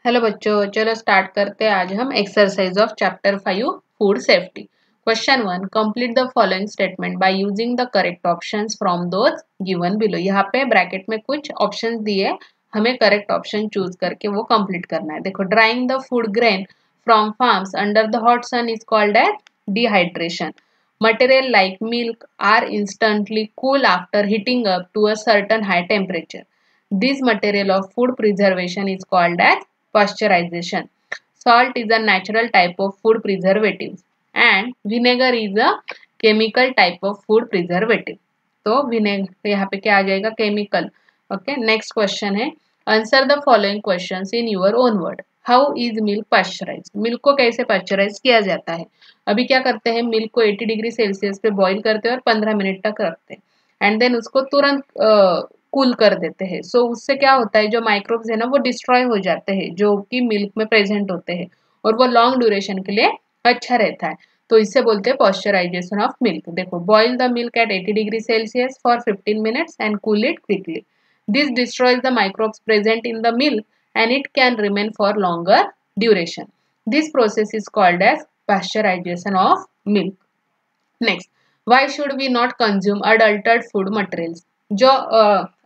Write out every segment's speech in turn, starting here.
Hello बच्चों, चलो start करते हैं। आज हम exercise of chapter 5 food safety. Question 1, complete the following statement by using the correct options from those given below. यहाँ पे ब्रैकेट में कुछ ऑप्शंस दिए, हमें करेक्ट ऑप्शन चूज करके वो कंप्लीट करना है। देखो, drying the food grain from farms under the hot sun is called as dehydration. Material like milk are instantly cool after heating up to a certain high temperature. This material of food preservation is called as pasteurization. Salt is a natural type of food preservative and vinegar is a chemical type of food preservative. तो vinegar यहाँ पे क्या आ जाएगा? Chemical. Okay, next question है, answer the following questions in your own word. How is milk pasteurise? Milk को कैसे pasteurise किया जाता है? अभी क्या करते हैं, मिल्क को 80 डिग्री सेल्सियस पे बॉईल करते हैं और 15 मिनट तक रखते हैं एंड देन उसको तुरंत कूल कर देते हैं. सो उससे क्या होता है, जो माइक्रोब्स है ना वो डिस्ट्रॉय हो जाते हैं जो कि मिल्क में प्रेजेंट होते हैं और वो लॉन्ग ड्यूरेशन के लिए अच्छा रहता है. तो इससे बोलते हैं पॉस्चराइजेशन ऑफ मिल्क. देखो, boil the milk eight 80 degree Celsius for 15 minutes and cool it quickly. This destroys the microbes present in the milk and it can remain for longer duration. This process is called as pasteurization of milk. Next, why should we not consume adulterated food materials? जो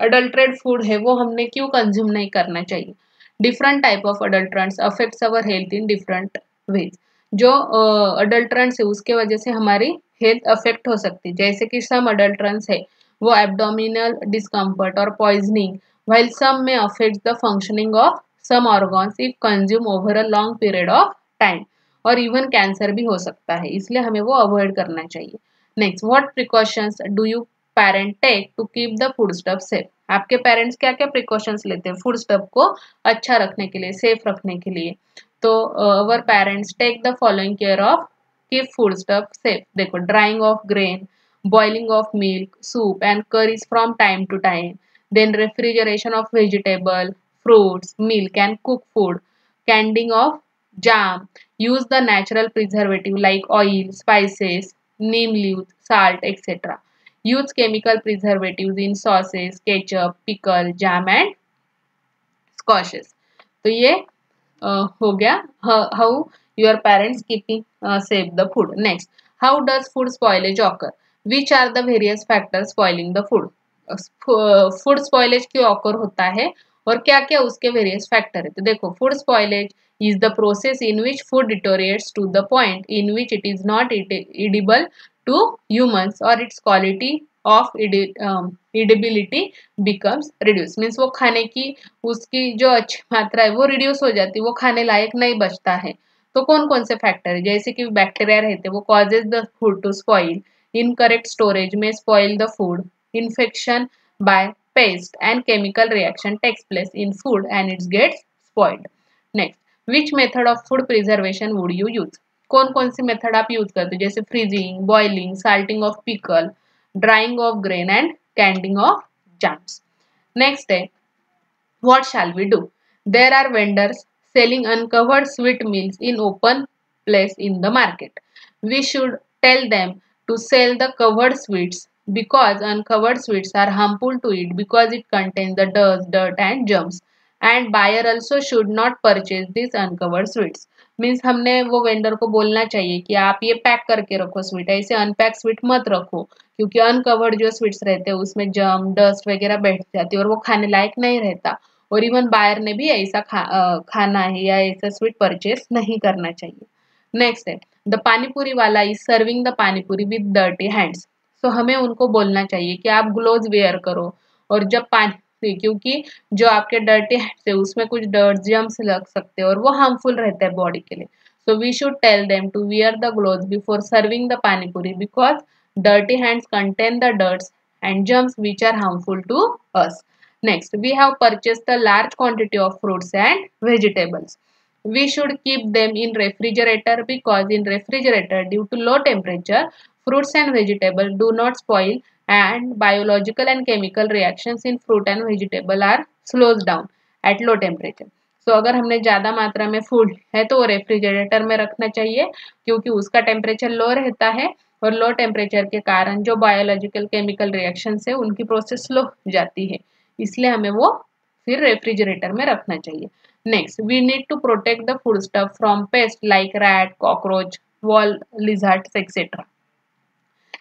adulterated food है वो हमने क्यों consume नहीं करना चाहिए? Different type of adulterants affects our health in different ways. जो adulterants है उसके वजह से हमारी हेल्थ अफेक्ट हो सकती है. जैसे कि some adulterants है वो abdominal discomfort और poisoning, while some may affect the functioning of some organs if consumed over a long period of time. और इवन कैंसर भी हो सकता है, इसलिए हमें वो अवॉइड करना चाहिए. Next, what precautions do you parent take to keep the food stuff safe? आपके पेरेंट्स क्या क्या प्रिकॉशंस लेते हैं फूड स्टफ को अच्छा रखने के लिए, सेफ रखने के लिए? तो our parents take the following care of keep food stuff safe. देखो, drying of grain, boiling of milk, soup and curries from time to time, then refrigeration of vegetable, fruits, milk and cooked food, candying of jam, use the natural preservative like oil, spices, neem leaves, salt, etc. Use chemical preservatives in sauces, ketchup, pickle, jam and squashes. तो ये हो गया how your parents keeping safe the food. Next, how does food spoilage occur? Which are the various factors spoiling the food? Food spoilage क्यों occur होता है और क्या क्या उसके वेरियस फैक्टर है? तो देखो, food spoilage is the process in which food deteriorates to the point in which it is not edible to humans or its quality of edibility becomes reduced. Means वो खाने की उसकी जो अच्छी मात्रा है वो रिड्यूस हो जाती है, वो खाने लायक नहीं बचता है. तो कौन कौन से फैक्टर है? जैसे कि बैक्टीरिया रहते हैं वो causes the food to spoil, incorrect storage में spoil the food, infection by pest and chemical reaction takes place in food and its gets spoiled. Next, which method of food preservation would you use? कौन कौन सी method आप use करते हो? जैसे freezing, boiling, salting of pickle, drying of grain and candying of jams. Next है, what shall we do? There are vendors selling uncovered sweet meals in open place in the market. We should tell them to sell the covered sweets because uncovered sweets are harmful to eat because it contains the dust, dirt and germs. And buyer also should not purchase these uncovered sweets. Means हमने वो vendor को बोलना चाहिए कि आप ये pack करके रखो स्वीट, ऐसे अनपैक स्वीट मत रखो क्योंकि अनकवर्ड जो स्वीट्स रहते हैं उसमें जर्म, डस्ट वगैरह बैठ जाती है और वो खाने लायक नहीं रहता. और इवन बायर ने भी ऐसा खाना है या ऐसा स्वीट परचेस नहीं करना चाहिए. नेक्स्ट है, द पानीपुरी वाला is serving the panipuri with dirty hands. So हमें उनको बोलना चाहिए कि आप ग्लोव्स वेयर करो और जब पानी, क्योंकि जो आपके डर्टी हैंड्स है उसमें कुछ डर्ट जर्म्स लग सकते हैं और वो हार्मफुल रहता है बॉडी के लिए. So we should tell them to wear the gloves before serving the panipuri because dirty hands contain the dirts and germs which are harmful to us. Next, we have purchased a large quantity of fruits and vegetables. We should keep them in refrigerator because in refrigerator due to low temperature, fruits and vegetables do not spoil and biological and chemical reactions in fruit and vegetable are slows down at low temperature. So अगर हमने ज़्यादा मात्रा में food है तो वो refrigerator में रखना चाहिए क्योंकि उसका टेम्परेचर लो रहता है और लो टेम्परेचर के कारण जो बायोलॉजिकल केमिकल रिएक्शंस है उनकी प्रोसेस स्लो हो जाती है, इसलिए हमें वो फिर रेफ्रिजरेटर में रखना चाहिए. Next, we need to protect the foodstuff from pests like rat, cockroach, wall lizards, etc.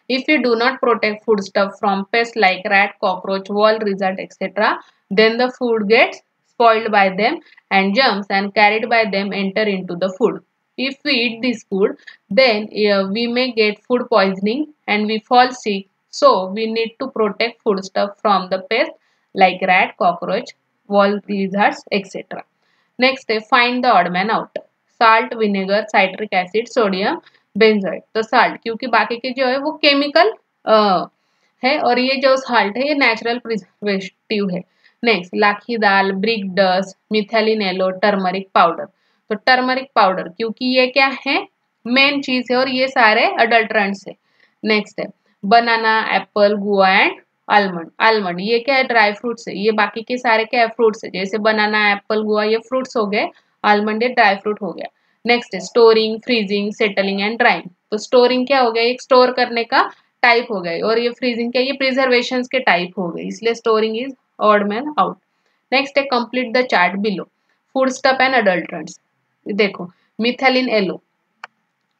If we do not protect foodstuff from pests like rat, cockroach, wall lizard, etc., then the food gets spoiled by them and germs and carried by them enter into the food. If we eat this food, then we may get food poisoning and we fall sick. So we need to protect foodstuff from the pests like rat, cockroach, wall lizards, etc. Next है find the odd man out. Salt, vinegar, citric acid, sodium benzoate. तो salt क्योंकि बाकी के जो है वो chemical है और ये जो साल्ट है ये नेचुरल प्रिजर्वेटिव है. Next lakhi dal, brick dust, methylene yellow, turmeric powder. तो टर्मरिक पाउडर क्योंकि ये क्या है मेन चीज है और ये सारे अडल्ट्रेंट्स है. नेक्स्ट है बनाना, एप्पल, गुआ एंड आलमंड. आलमंड ये क्या है ड्राई फ्रूट्स है. ये बाकी के सारे क्या है फ्रूट्स है. जैसे बनाना, एप्पल, गुआ ये फ्रूट्स हो गए. आलमंड ये ड्राई फ्रूट हो गया. नेक्स्ट है storing, freezing, settling and drawing. तो स्टोरिंग क्या हो गया एक स्टोर करने का टाइप हो गए और ये फ्रीजिंग क्या ये प्रिजर्वेशन के टाइप हो गए. इसलिए storing is odd man out. Next है complete the chart below. Food stuff and adulterants. देखो मिथाइलिन येलो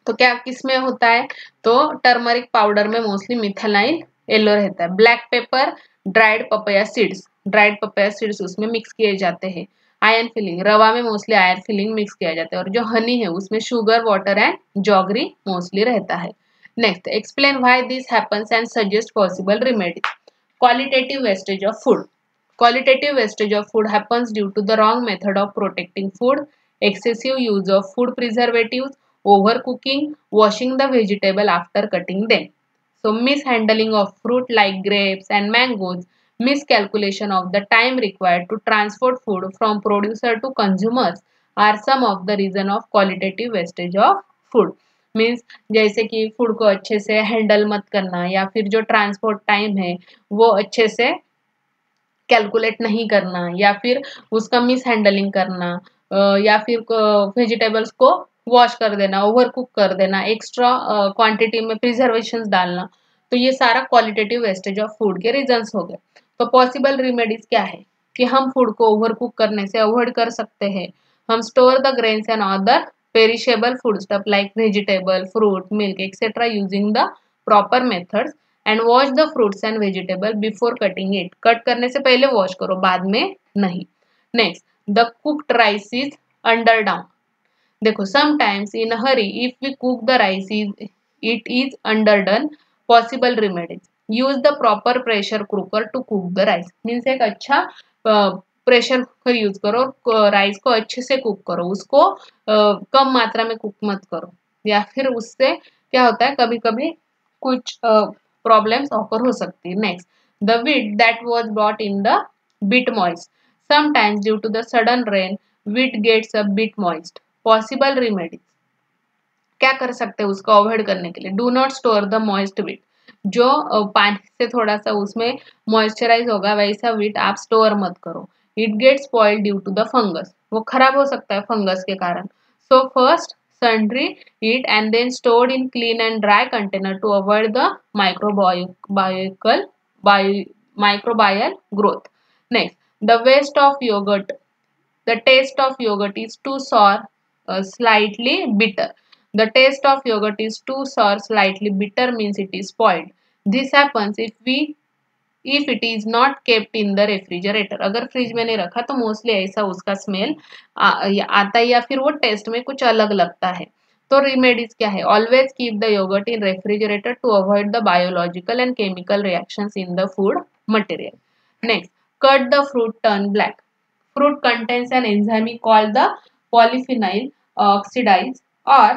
तो क्या किसमें होता है तो टर्मरिक पाउडर में मोस्टली मिथाइल येलो रहता है. Black pepper, dried papaya seeds. Dried papaya seeds उसमें मिक्स किए जाते हैं. आयरन फिलिंग रवा में मोस्टली आयरन फिलिंग मिक्स किया जाता है और जो हनी है उसमें शुगर, वाटर एंड जॉगरी मोस्टली रहता है. Next explain why this happens and suggest possible remedy. Qualitative wastage of food. Qualitative wastage of food happens due to the wrong method of protecting food, excessive use of food preservatives, overcooking, washing the vegetable after cutting them. So mishandling of fruit like grapes and mangoes, miscalculation of the time required to transport food from producer to consumers are some of the reason of qualitative wastage of food. Means जैसे कि food को अच्छे से handle मत करना या फिर जो ट्रांसपोर्ट टाइम है वो अच्छे से कैलकुलेट नहीं करना या फिर उसका मिस हैंडलिंग करना या फिर वेजिटेबल्स को वॉश कर देना, ओवर कुक कर देना, एक्स्ट्रा क्वांटिटी में प्रिजर्वेशंस डालना. तो ये सारा क्वालिटेटिव वेस्टेज ऑफ फूड के रीजंस हो गए. तो पॉसिबल रेमेडीज क्या है कि हम फूड को ओवर कुक करने से अवॉइड कर सकते हैं. हम store the grains and other perishable food stuff like vegetable, fruit, milk etcetera using the proper methods and wash the fruits and vegetable before cutting it. Cut करने से पहले वॉश करो बाद में नहीं. Next the cooked rice is underdone. देखो sometimes in hurry if we cook the rice it is underdone. Possible remedies use the proper pressure cooker to cook the rice. Means एक अच्छा pressure cooker use करो और rice को अच्छे से cook करो. उसको कम मात्रा में कुक मत करो या फिर उससे क्या होता है कभी कभी कुछ problems occur हो सकती है. Next the wheat that was brought in the bit moist. Sometimes due to the sudden rain wheat gets a bit moist. Possible remedies क्या कर सकते हैं उसको अवॉइड करने के लिए. Do not store the moist wheat. जो पानी से थोड़ा सा उसमें मॉइस्चराइज होगा वैसा व्हीट आप स्टोर मत करो. It get spoiled due to the fungus. वो खराब हो सकता है फंगस के कारण. So first sundry it and then stored in clean and dry container to avoid the microbial growth. Next, the waste of yogurt. The taste of yogurt is too sour, slightly bitter. The taste of yogurt is too sour, slightly bitter means it is spoiled. This happens if it is not kept in the refrigerator. अगर fridge में नहीं रखा तो mostly ऐसा उसका smell आता है या फिर वो टेस्ट में कुछ अलग लगता है. तो रेमेडीज क्या है. Always keep the yogurt in refrigerator to avoid the biological and chemical reactions in the food material. Next cut the fruit turn black. Fruit contains an enzyme called the polyphenol oxidase or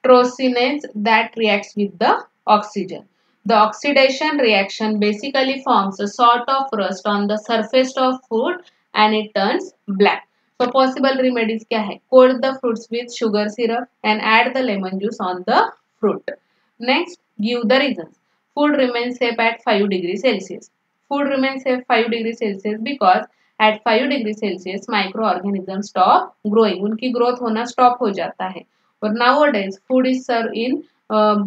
trosinase that reacts with the oxygen. The oxidation reaction basically forms a sort of rust on the surface of food and it turns black. So possible remedies क्या है. Coat the fruits with sugar syrup and add the lemon juice on the fruit. Next, give the reasons. Food remains safe at 5 degrees Celsius. Food remains safe 5 degrees Celsius because at 5 degrees Celsius microorganisms stop growing. उनकी growth होना stop हो जाता है. और nowadays food is served in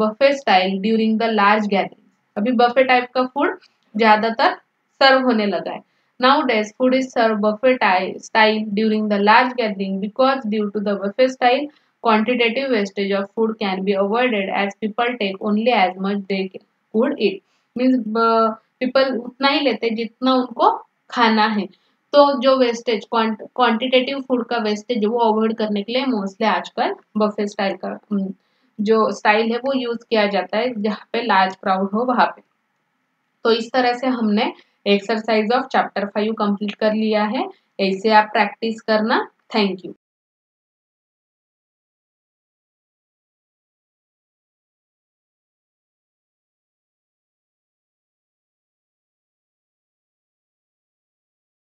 buffet style during the large gathering. अभी buffet type का food ज़्यादातर सर्व होने लगा है. Nowadays, food is served buffet style during the large gathering because due to the buffet style, quantitative wastage of food can be avoided as people take only as much they could eat. Means people उतना ही लेते जितना उनको खाना है. तो जो wastage quantitative food का wastage वो अवॉइड करने के लिए मोस्टली आजकल बफे स्टाइल का जो स्टाइल है वो यूज किया जाता है जहाँ पे लार्ज क्राउड हो वहां पे. तो इस तरह से हमने एक्सरसाइज ऑफ चैप्टर 5 कंप्लीट कर लिया है. ऐसे आप प्रैक्टिस करना. Thank you.